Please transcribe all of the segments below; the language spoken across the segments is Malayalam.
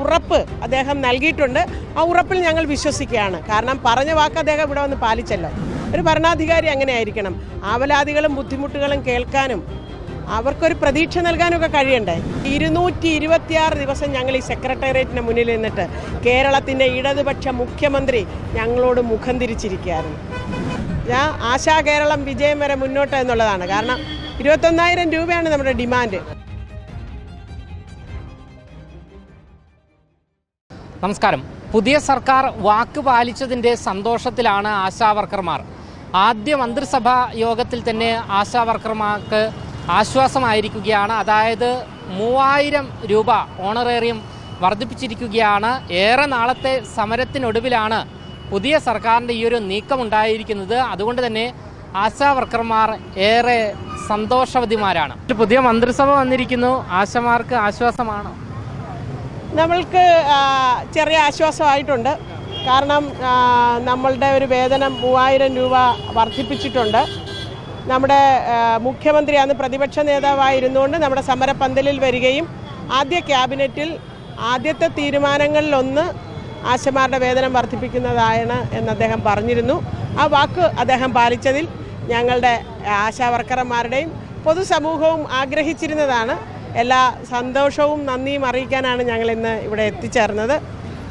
ഉറപ്പ് അദ്ദേഹം നൽകിയിട്ടുണ്ട്. ആ ഉറപ്പിൽ ഞങ്ങൾ വിശ്വസിക്കുകയാണ്. കാരണം പറഞ്ഞ വാക്ക് അദ്ദേഹം ഇവിടെ വന്ന് പാലിച്ചല്ലോ. ഒരു ഭരണാധികാരി അങ്ങനെ ആയിരിക്കണം. ആവലാതികളും ബുദ്ധിമുട്ടുകളും കേൾക്കാനും അവർക്കൊരു പ്രതീക്ഷ നൽകാനൊക്കെ കഴിയണ്ടേ. 226 ദിവസം ഞങ്ങൾ ഈ സെക്രട്ടേറിയറ്റിന് മുന്നിൽ നിന്നിട്ട് കേരളത്തിൻ്റെ ഇടതുപക്ഷ മുഖ്യമന്ത്രി ഞങ്ങളോട് മുഖം തിരിച്ചിരിക്കുകയായിരുന്നു. ഞാൻ ആശാ കേരളം വിജയം വരെ മുന്നോട്ട് എന്നുള്ളതാണ്. കാരണം 21,000 രൂപയാണ് നമ്മുടെ ഡിമാൻഡ്. നമസ്കാരം. പുതിയ സർക്കാർ വാക്ക് പാലിച്ചതിൻ്റെ സന്തോഷത്തിലാണ് ആശാവർക്കർമാർ. ആദ്യ മന്ത്രിസഭാ യോഗത്തിൽ തന്നെ ആശാവർക്കർമാർക്ക് ആശ്വാസമായിരിക്കുകയാണ്. അതായത് 3000 രൂപ ഓണറേറിയം വർദ്ധിപ്പിച്ചിരിക്കുകയാണ്. ഏറെ നാളത്തെ സമരത്തിനൊടുവിലാണ് പുതിയ സർക്കാരിൻ്റെ ഈ ഒരു നീക്കമുണ്ടായിരിക്കുന്നത്. അതുകൊണ്ട് തന്നെ ആശാവർക്കർമാർ ഏറെ സന്തോഷവതിമാരാണ്. പുതിയ മന്ത്രിസഭ വന്നിരിക്കുന്നു. ആശമാർക്ക് ആശ്വാസമാണോ? നമ്മൾക്ക് ചെറിയ ആശ്വാസമായിട്ടുണ്ട്. കാരണം നമ്മളുടെ ഒരു വേതനം 3000 രൂപ വർദ്ധിപ്പിച്ചിട്ടുണ്ട്. നമ്മുടെ മുഖ്യമന്ത്രി അന്ന് പ്രതിപക്ഷ നേതാവായിരുന്നുകൊണ്ട് നമ്മുടെ സമരപന്തലിൽ വരികയും ആദ്യ ക്യാബിനറ്റിൽ ആദ്യത്തെ തീരുമാനങ്ങളിലൊന്ന് ആശമാരുടെ വേതനം വർദ്ധിപ്പിക്കുന്നതാണ് എന്ന് അദ്ദേഹം പറഞ്ഞിരുന്നു. ആ വാക്ക് അദ്ദേഹം പാലിച്ചതിൽ ഞങ്ങളുടെ ആശാവർക്കർമാരുടെയും പൊതുസമൂഹവും ആഗ്രഹിച്ചിരുന്നതാണ്. എല്ലാ സന്തോഷവും നന്ദിയും അറിയിക്കാനാണ് ഞങ്ങൾ ഇന്ന് ഇവിടെ എത്തിച്ചേർന്നത്.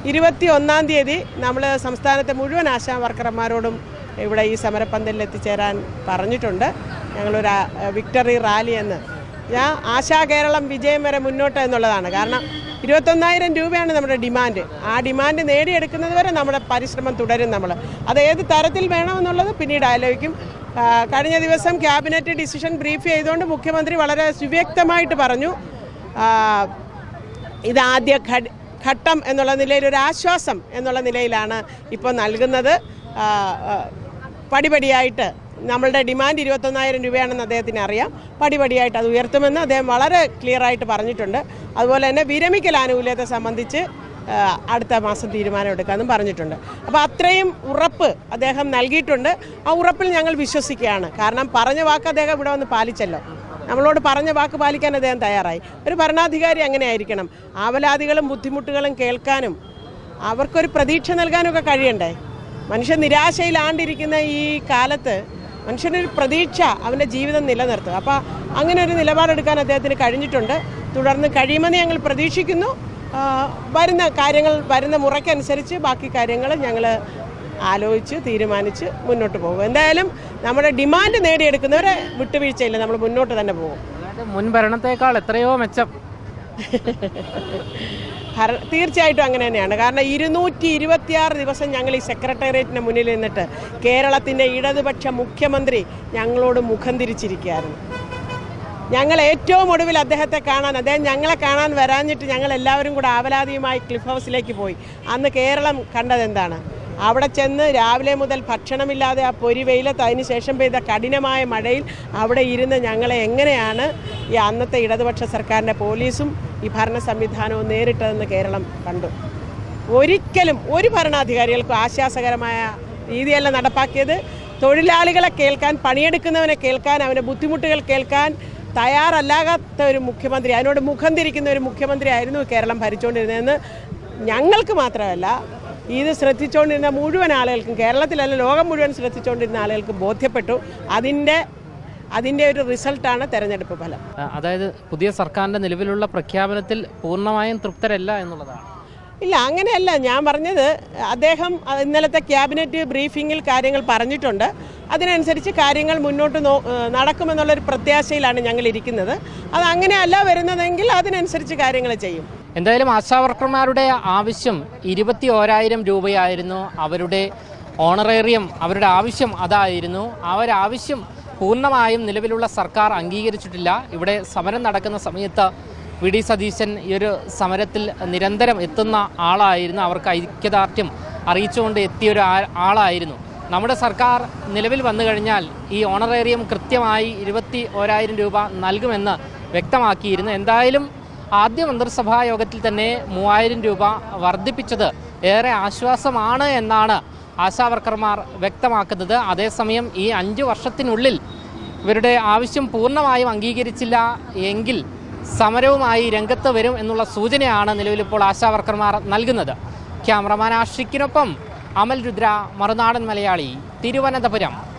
21-ാം തീയതി നമ്മൾ സംസ്ഥാനത്തെ മുഴുവൻ ആശാവർക്കർമാരോടും ഇവിടെ ഈ സമരപന്തലിൽ എത്തിച്ചേരാൻ പറഞ്ഞിട്ടുണ്ട്. ഞങ്ങളൊരു വിക്ടറി റാലി എന്ന്. ഞാൻ ആശാ കേരളം വിജയം വരെ മുന്നോട്ട് എന്നുള്ളതാണ്. കാരണം 21,000 രൂപയാണ് നമ്മുടെ ഡിമാൻഡ്. ആ ഡിമാൻഡ് നേടിയെടുക്കുന്നത് വരെ നമ്മുടെ പരിശ്രമം തുടരും. അത് ഏത് തരത്തിൽ വേണമെന്നുള്ളത് പിന്നീട് ആലോചിക്കും. കഴിഞ്ഞ ദിവസം ക്യാബിനറ്റ് ഡിസിഷൻ ബ്രീഫ് ചെയ്തുകൊണ്ട് മുഖ്യമന്ത്രി വളരെ സുവ്യക്തമായിട്ട് പറഞ്ഞു, ഇത് ആദ്യ ഘട്ടം എന്നുള്ള നിലയിൽ ഒരു ആശ്വാസം എന്നുള്ള നിലയിലാണ് ഇപ്പോൾ നൽകുന്നത്. പടിപടിയായിട്ട് നമ്മളുടെ ഡിമാൻഡ് 21,000 രൂപയാണെന്ന് അദ്ദേഹത്തിന് അറിയാം. പടിപടിയായിട്ട് അത് ഉയർത്തുമെന്ന് അദ്ദേഹം വളരെ ക്ലിയറായിട്ട് പറഞ്ഞിട്ടുണ്ട്. അതുപോലെ തന്നെ വിരമിക്കൽ ആനുകൂല്യത്തെ സംബന്ധിച്ച് അടുത്ത മാസം തീരുമാനമെടുക്കാമെന്നും പറഞ്ഞിട്ടുണ്ട്. അപ്പോൾ അത്രയും ഉറപ്പ് അദ്ദേഹം നൽകിയിട്ടുണ്ട്. ആ ഉറപ്പിൽ ഞങ്ങൾ വിശ്വസിക്കുകയാണ്. കാരണം പറഞ്ഞ വാക്ക് അദ്ദേഹം ഇവിടെ വന്ന് പാലിച്ചല്ലോ. നമ്മളോട് പറഞ്ഞ വാക്ക് പാലിക്കാൻ അദ്ദേഹം തയ്യാറായി. ഒരു ഭരണാധികാരി അങ്ങനെ ആയിരിക്കണം. ആവലാതികളും ബുദ്ധിമുട്ടുകളും കേൾക്കാനും അവർക്കൊരു പ്രതീക്ഷ നൽകാനൊക്കെ കഴിയണ്ടേ. മനുഷ്യൻ നിരാശയിലാണ്ടിരിക്കുന്ന ഈ കാലത്ത് മനുഷ്യനൊരു പ്രതീക്ഷ അവൻ്റെ ജീവിതം നിലനിർത്തുക. അപ്പോൾ അങ്ങനെ ഒരു നിലപാടെടുക്കാൻ അദ്ദേഹത്തിന് കഴിഞ്ഞിട്ടുണ്ട്. തുടർന്ന് കഴിയുമെന്ന് ഞങ്ങൾ പ്രതീക്ഷിക്കുന്നു. വരുന്ന മുറയ്ക്കനുസരിച്ച് ബാക്കി കാര്യങ്ങൾ ഞങ്ങൾ ആലോചിച്ച് തീരുമാനിച്ച് മുന്നോട്ട് പോകും. എന്തായാലും നമ്മുടെ ഡിമാൻഡ് നേടിയെടുക്കുന്നവരെ വിട്ടുവീഴ്ചയില്ല, നമ്മൾ മുന്നോട്ട് തന്നെ പോകും. മുൻ ഭരണത്തേക്കാൾ എത്രയോ മെച്ചം. തീർച്ചയായിട്ടും അങ്ങനെ തന്നെയാണ്. കാരണം 226 ദിവസം ഞങ്ങൾ ഈ സെക്രട്ടേറിയറ്റിന് മുന്നിൽ നിന്നിട്ട് കേരളത്തിൻ്റെ ഇടതുപക്ഷ മുഖ്യമന്ത്രി ഞങ്ങളോട് മുഖം തിരിച്ചിരിക്കുകയായിരുന്നു. ഞങ്ങൾ ഏറ്റവും ഒടുവിൽ അദ്ദേഹം ഞങ്ങളെ കാണാൻ വരാഞ്ഞിട്ട് ഞങ്ങൾ എല്ലാവരും കൂടെ ആവലാതിയുമായി ക്ലിഫ് ഹൗസിലേക്ക് പോയി. അന്ന് കേരളം കണ്ടതെന്താണ്? അവിടെ ചെന്ന് രാവിലെ മുതൽ ഭക്ഷണമില്ലാതെ ആ പൊരി വെയിലത്ത് അതിനുശേഷം പെയ്ത കഠിനമായ മഴയിൽ അവിടെ ഇരുന്ന് ഞങ്ങളെ എങ്ങനെയാണ് ഈ അന്നത്തെ ഇടതുപക്ഷ സർക്കാരിൻ്റെ പോലീസും ഈ ഭരണ സംവിധാനവും നേരിട്ടതെന്ന് കേരളം കണ്ടു. ഒരിക്കലും ഒരു ഭരണാധികാരികൾക്കും ആശ്വാസകരമായ രീതിയല്ല നടപ്പാക്കിയത്. തൊഴിലാളികളെ കേൾക്കാൻ, പണിയെടുക്കുന്നവനെ കേൾക്കാൻ, അവൻ്റെ ബുദ്ധിമുട്ടുകൾ കേൾക്കാൻ തയ്യാറല്ലാത്ത ഒരു മുഖ്യമന്ത്രി, അതിനോട് മുഖം തിരിക്കുന്ന ഒരു മുഖ്യമന്ത്രി ആയിരുന്നു കേരളം ഭരിച്ചുകൊണ്ടിരുന്നതെന്ന് ഞങ്ങൾക്ക് മാത്രമല്ല ഇത് ശ്രദ്ധിച്ചുകൊണ്ടിരുന്ന മുഴുവൻ ആളുകൾക്കും, കേരളത്തിലല്ല ലോകം മുഴുവൻ ശ്രദ്ധിച്ചുകൊണ്ടിരുന്ന ആളുകൾക്ക് ബോധ്യപ്പെട്ടു. അതിൻ്റെ ഒരു റിസൾട്ടാണ് തെരഞ്ഞെടുപ്പ് ഫലം. അതായത് പുതിയ സർക്കാരിൻ്റെ നിലവിലുള്ള പ്രഖ്യാപനത്തിൽ പൂർണ്ണമായും തൃപ്തരല്ല എന്നുള്ളതാണ്. ഇല്ല, അങ്ങനെയല്ല ഞാൻ പറഞ്ഞത്. അദ്ദേഹം ഇന്നലത്തെ ക്യാബിനറ്റ് ബ്രീഫിങ്ങിൽ കാര്യങ്ങൾ പറഞ്ഞിട്ടുണ്ട്. അതിനനുസരിച്ച് കാര്യങ്ങൾ മുന്നോട്ട് നടക്കുമെന്നുള്ളൊരു പ്രത്യാശയിലാണ് ഞങ്ങൾ ഇരിക്കുന്നത്. അത് അങ്ങനെയല്ല വരുന്നതെങ്കിൽ അതിനനുസരിച്ച് കാര്യങ്ങൾ ചെയ്യും. എന്തായാലും ആശാവർക്കർമാരുടെ ആവശ്യം 21,000 രൂപയായിരുന്നു. അവരുടെ ഓണറേറിയം, അവരുടെ ആവശ്യം അതായിരുന്നു. അവരാവശ്യം പൂർണ്ണമായും നിലവിലുള്ള സർക്കാർ അംഗീകരിച്ചിട്ടില്ല. ഇവിടെ സമരം നടക്കുന്ന സമയത്ത് വി.ഡി. സതീശൻ ഈ ഒരു സമരത്തിൽ നിരന്തരം എത്തുന്ന ആളായിരുന്നു. അവർക്ക് ഐക്യദാർഢ്യം അറിയിച്ചുകൊണ്ട് എത്തിയൊരു ആളായിരുന്നു. നമ്മുടെ സർക്കാർ നിലവിൽ വന്നു കഴിഞ്ഞാൽ ഈ ഓണറേറിയം കൃത്യമായി 21,000 രൂപ നൽകുമെന്ന് വ്യക്തമാക്കിയിരുന്നു. എന്തായാലും ആദ്യ മന്ത്രിസഭാ യോഗത്തിൽ തന്നെ 3000 രൂപ വർദ്ധിപ്പിച്ചത് ഏറെ ആശ്വാസമാണ് എന്നാണ് ആശാവർക്കർമാർ വ്യക്തമാക്കുന്നത്. അതേസമയം ഈ 5 വർഷത്തിനുള്ളിൽ ഇവരുടെ ആവശ്യം പൂർണ്ണമായും അംഗീകരിച്ചില്ല എങ്കിൽ സമരവുമായി രംഗത്ത് വരും എന്നുള്ള സൂചനയാണ് നിലവിലിപ്പോൾ ആശാവർക്കർമാർ നൽകുന്നത്. ക്യാമറമാൻ ആഷിക്കിനൊപ്പം അമൽ രുദ്ര, മറുനാടൻ മലയാളി, തിരുവനന്തപുരം.